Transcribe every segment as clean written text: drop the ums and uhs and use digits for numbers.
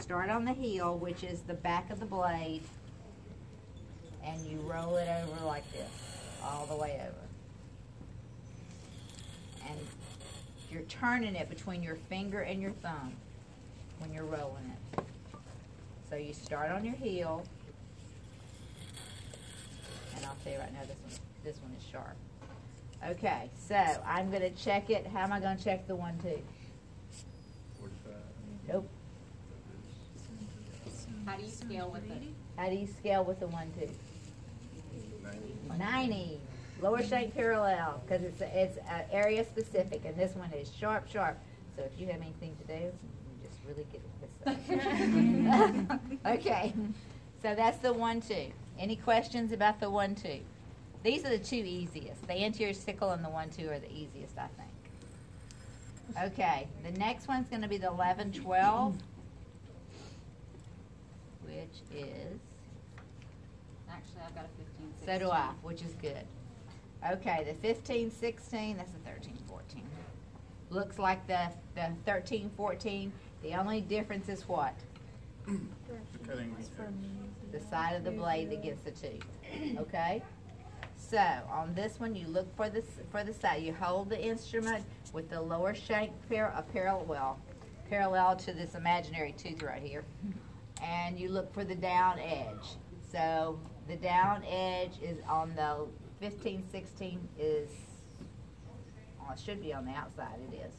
start on the heel, which is the back of the blade, and you roll it over like this, all the way over. And you're turning it between your finger and your thumb when you're rolling it. So you start on your heel, and I'll tell you right now, this one is sharp. Okay, so I'm going to check it. How am I going to check the 1-2? 45. Nope. How do you scale with it? How do you scale with the 1-2? 90. 90. Lower shank parallel, because it's area specific, and this one is sharp, sharp. So if you have anything to do, you just really get this up. Okay, so that's the 1-2. Any questions about the 1-2? These are the two easiest. The anterior sickle and the 1-2 are the easiest, I think. Okay, the next one's going to be the 11-12, which is... Actually, I've got a 15-16. So do I, which is good. Okay, the 15-16, that's the 13-14. Looks like the 13-14. The only difference is what? The side of the blade that gets the tooth. Okay? So, on this one, you look for the side. You hold the instrument with the lower shank parallel to this imaginary tooth right here. And you look for the down edge. So, the down edge is on the 15-16 is, well, it should be on the outside, it is.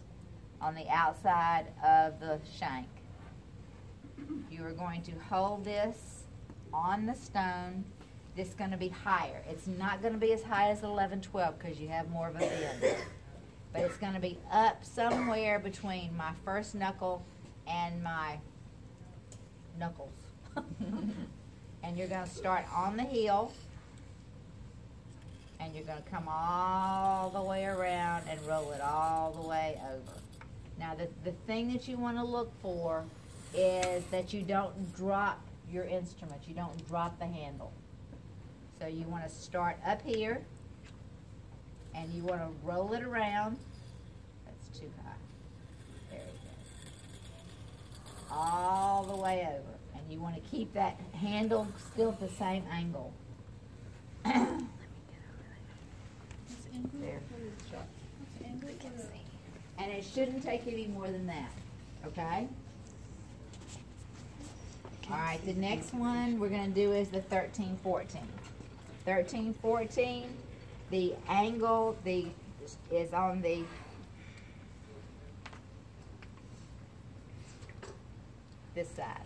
On the outside of the shank. You are going to hold this on the stone. This is going to be higher. It's not going to be as high as 11-12 because you have more of a bend. But it's going to be up somewhere between my first knuckle and my knuckles. And you're going to start on the heel. And you're going to come all the way around and roll it all the way over. Now, the thing that you want to look for is that you don't drop your instrument. You don't drop the handle. So you want to start up here, and you want to roll it around. That's too high. There you go. All the way over. And you want to keep that handle still at the same angle. There. And it shouldn't take any more than that, okay? All right, the next one we're going to do is the 13-14. 13-14, the angle is on the this side.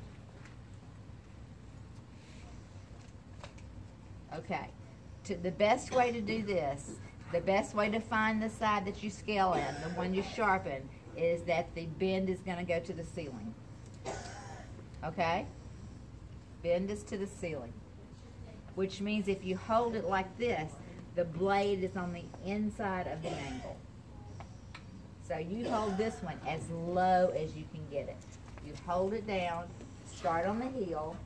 Okay, the best way to do this, the best way to find the side that you scale in, the one you sharpen, is that the bend is going to go to the ceiling. Okay? Bend is to the ceiling. Which means if you hold it like this, the blade is on the inside of the angle. So you hold this one as low as you can get it. You hold it down, start on the heel,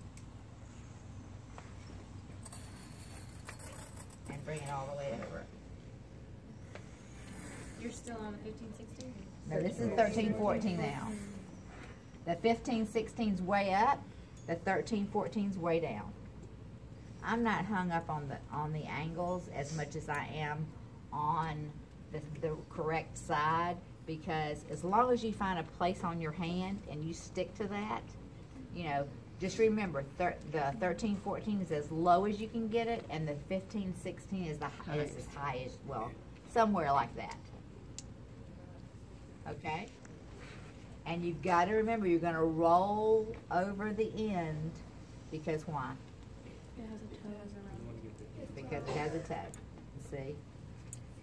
and bring it all the way over. You're still on the 15-16? No, this is 13-14 now. The 15-16's way up, the 13-14's way down. I'm not hung up on the angles as much as I am on the correct side, because as long as you find a place on your hand and you stick to that, you know, just remember the 13-14 is as low as you can get it, and the 15-16 is as high as, well, somewhere like that. Okay? And you've got to remember, you're going to roll over the end, because why? It has a toe. Because it has a toe. See?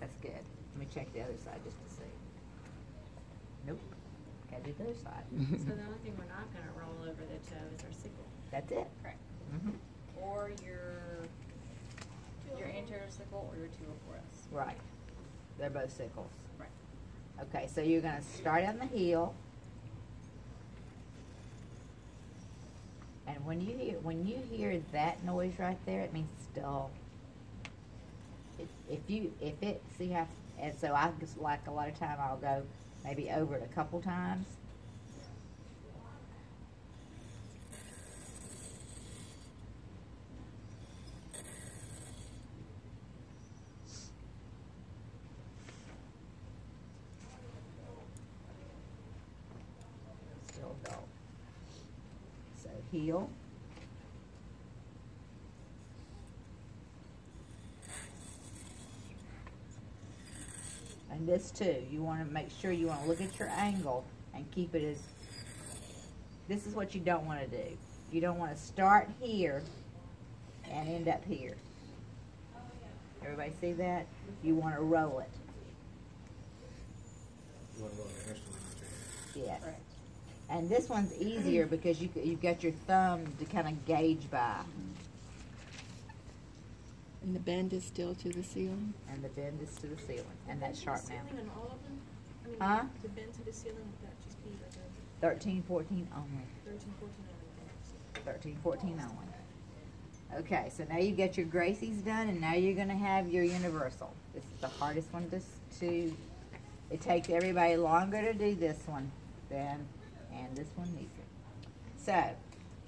That's good. Let me check the other side just to see. Nope. Gotta do the other side. So the only thing we're not going to roll over the toe is our sickle. That's it. Correct. Mm-hmm. Or your anterior sickle or your 204S. Right. They're both sickles. Right. Okay, so you're going to start on the heel. And when you hear that noise right there, it means it's dull. See how, and so I just, like, a lot of time I'll go maybe over it a couple times. heel. And this too, you want to make sure you want to look at your angle and keep it as, this is what you don't want to do. You don't want to start here and end up here. Everybody see that? You want to roll it. You want to roll the instrument. Yes. And this one's easier because you've got your thumb to kind of gauge by. And the bend is still to the ceiling? And the bend is to the ceiling. And that's sharp now. Ceiling on all of them? I mean, Huh? the bend to the ceiling, would that just be like a 13, 14 only. 13, 14 on 13, 14 only. Okay, so now you get your Gracie's done, and now you're going to have your universal. This is the hardest one to it takes everybody longer to do this one than, and this one needs it. So,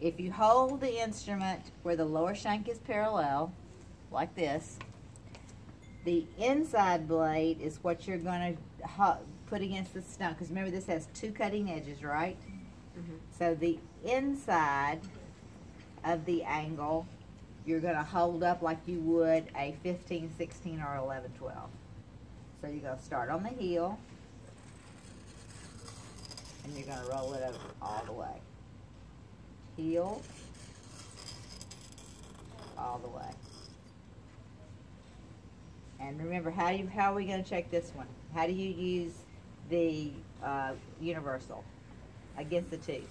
if you hold the instrument where the lower shank is parallel, like this, the inside blade is what you're going to put against the stone, because remember this has two cutting edges, right? Mm-hmm. So the inside of the angle you're going to hold up like you would a 15, 16, or 11, 12. So you're going to start on the heel, and you're going to roll it over all the way. Heel, all the way. And remember, how are we going to check this one? How do you use the universal against the tooth?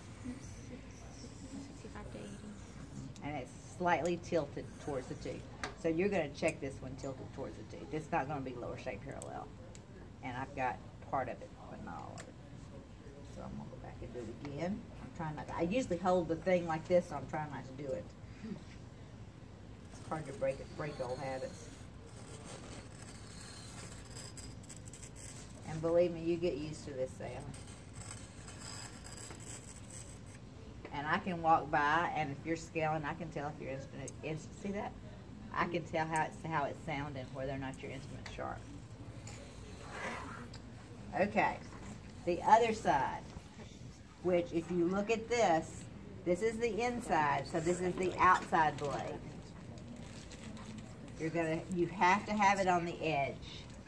65 to 80. And it's slightly tilted towards the tooth. So you're going to check this one tilted towards the tooth. It's not going to be lower shank parallel. And I've got part of it, but not all of it. So I'm going to go back and do it again. I'm trying not to, I usually hold the thing like this, so I'm trying not to do it. It's hard to break old habits. And believe me, you get used to this, Sam. And I can walk by, and if you're scaling, I can tell if your instrument is, see that? I can tell how it's sounding, whether or not your instrument's sharp. Okay, the other side, which if you look at this is the inside, so this is the outside blade. You have to have it on the edge.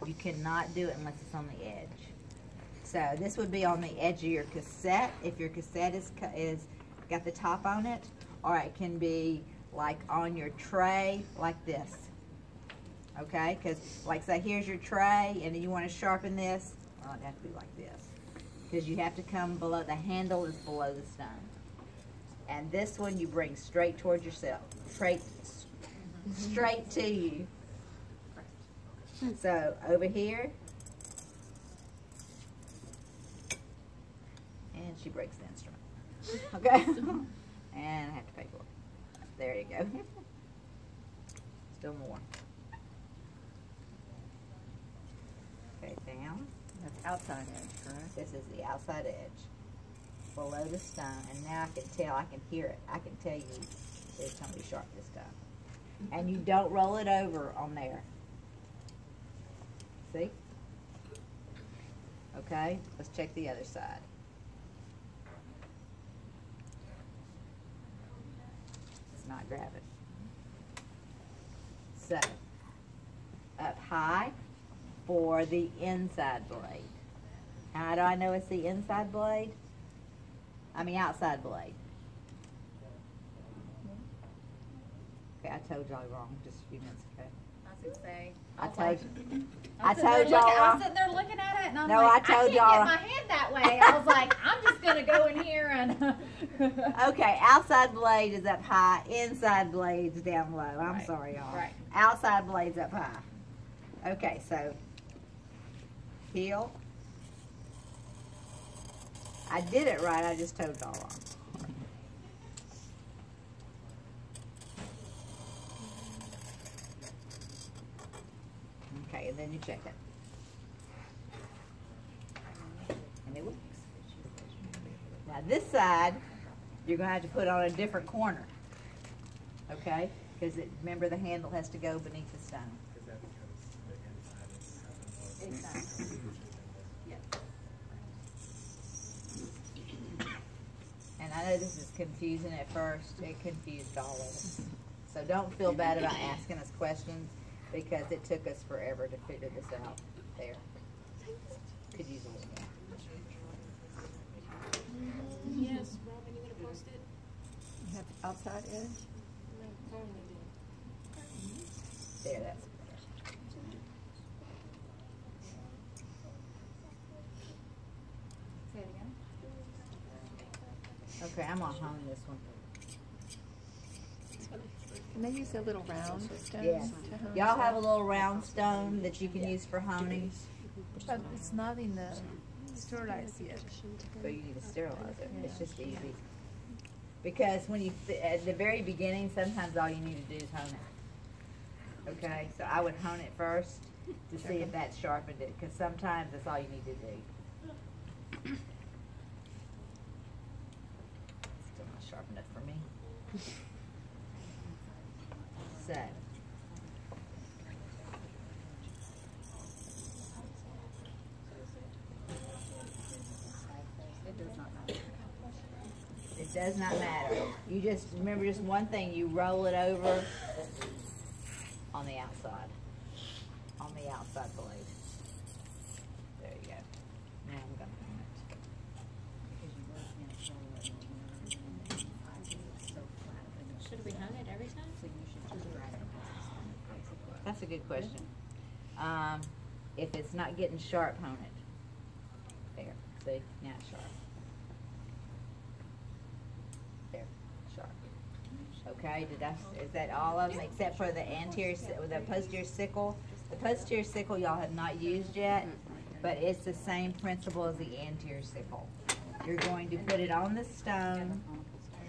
You cannot do it unless it's on the edge. So this would be on the edge of your cassette, if your cassette is got the top on it, or it can be like on your tray like this. Okay, because like say here's your tray, and then you want to sharpen this, well, it'd have to be like this, because you have to come below, the handle is below the stone. And this one you bring straight towards yourself, straight to you. So over here, and she breaks the instrument. Okay, and I have to pay for it. There you go. Still more. Okay, down. That's outside edge, correct? This is the outside edge, below the stone, and now I can tell, I can hear it. I can tell you it's going to be sharp this time. And you don't roll it over on there. See? Okay, let's check the other side. It's not grabbing. So, up high for the inside blade. How do I know it's the inside blade? I mean outside blade. Okay, I told y'all wrong just a few minutes ago. I was gonna say. I told you. I I'm sitting there told y'all looking- I was wrong. sitting there looking at it, and I'm No, like, I told can't y'all get wrong. my hand that way. I was like, I'm just gonna go in here and. Okay, outside blade is up high, inside blade's down low. I'm Right, sorry, y'all. right. Outside blade's up high. Okay, so heel. I did it right, I just told y'all wrong. Okay, and then you check it. And it works. Now this side, you're going to have to put on a different corner. Okay? Because remember the handle has to go beneath the stone. Is that because the inside is Exactly. Yes. And I know this is confusing at first. It confused all of us. So don't feel bad about asking us questions because it took us forever to figure this out. There. Could use a little more. Yes, Robin, you gonna post it? You have outside edge? No, Carmen did. There, that's better. Say it again. Okay, I'm gonna hone this one. And they use a little round stone Yes. to hone Y'all have a stuff? little round stone that you can use for honing, But it's not in the sterilized yet. but you need to sterilize it. It's just easy. Because when you, at the very beginning, sometimes all you need to do is hone it. Okay, so I would hone it first to see if that sharpened it, because sometimes that's all you need to do. Still not sharp enough for me. So. It does not matter. You just remember just one thing. You roll it over on the outside. On the outside blade. There you go. Now I'm going to hone it. Should we hone it every time? That's a good question. If it's not getting sharp, hone it. There. See? Now it's sharp. There. Sharp. Okay, is that all of them except for the anterior, the posterior sickle? The posterior sickle y'all have not used yet, but it's the same principle as the anterior sickle. You're going to put it on the stone.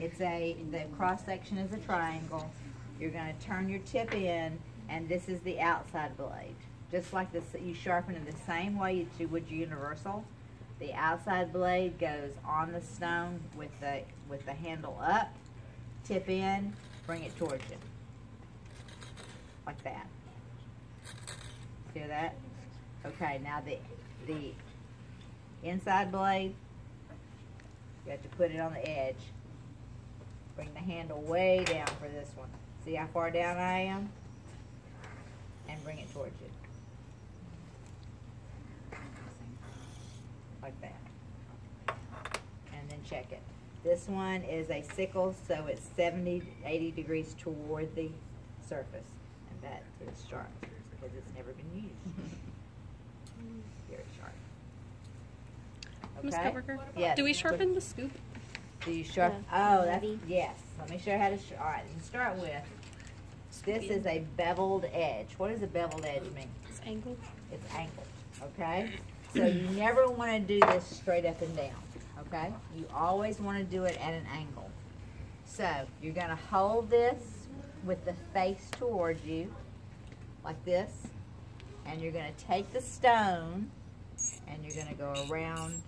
The cross section is a triangle. You're going to turn your tip in, and this is the outside blade. Just like this, you sharpen it the same way you would universal. The outside blade goes on the stone with the handle up, tip in, bring it towards you. Like that. Hear that? Okay, now the inside blade, you have to put it on the edge. Bring the handle way down for this one. See how far down I am? And bring it towards you. Like that. And then check it. This one is a sickle, so it's 70, 80 degrees toward the surface. And that is sharp because it's never been used. Very sharp. Ms. Okay? Coburger, Yes. do we sharpen the scoop? Do you sharp? Oh, that's, yes. Let me show you how to, all right, you start with, this is a beveled edge. What does a beveled edge mean? It's angled. It's angled, okay? So you never want to do this straight up and down, okay? You always want to do it at an angle. So you're going to hold this with the face towards you, like this, and you're going to take the stone, and you're going to go around.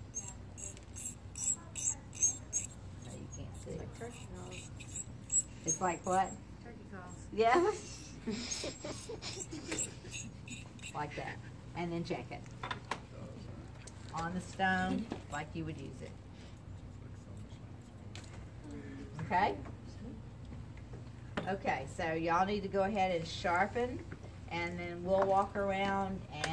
No, you can't see. It's like what? Turkey calls. Yeah. Like that. And then check it. On the stone, like you would use it. Okay? Okay, so y'all need to go ahead and sharpen, and then we'll walk around and